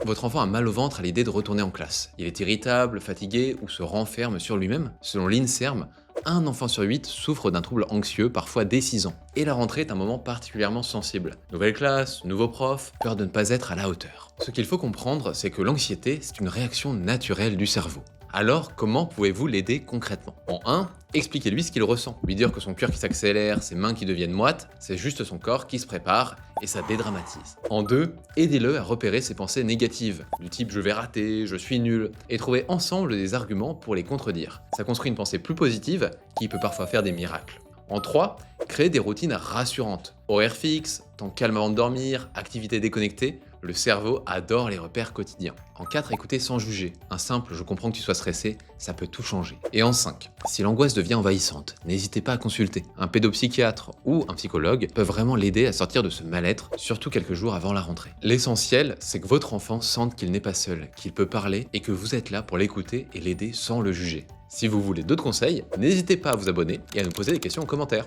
Votre enfant a mal au ventre à l'idée de retourner en classe. Il est irritable, fatigué ou se renferme sur lui-même. Selon l'INSERM, un enfant sur 8 souffre d'un trouble anxieux, parfois dès 6 ans. Et la rentrée est un moment particulièrement sensible. Nouvelle classe, nouveau prof, peur de ne pas être à la hauteur. Ce qu'il faut comprendre, c'est que l'anxiété, c'est une réaction naturelle du cerveau. Alors, comment pouvez-vous l'aider concrètement? En 1, expliquez-lui ce qu'il ressent. Lui dire que son cœur qui s'accélère, ses mains qui deviennent moites, c'est juste son corps qui se prépare et ça dédramatise. En 2, aidez-le à repérer ses pensées négatives, du type je vais rater, je suis nul, et trouvez ensemble des arguments pour les contredire. Ça construit une pensée plus positive qui peut parfois faire des miracles. En 3, créez des routines rassurantes. Horaire fixe, temps calme avant de dormir, activités déconnectées, le cerveau adore les repères quotidiens. En 4, écoutez sans juger. Un simple je comprends que tu sois stressé, ça peut tout changer. Et en 5, si l'angoisse devient envahissante, n'hésitez pas à consulter. Un pédopsychiatre ou un psychologue peut vraiment l'aider à sortir de ce mal-être, surtout quelques jours avant la rentrée. L'essentiel, c'est que votre enfant sente qu'il n'est pas seul, qu'il peut parler et que vous êtes là pour l'écouter et l'aider sans le juger. Si vous voulez d'autres conseils, n'hésitez pas à vous abonner et à nous poser des questions en commentaire.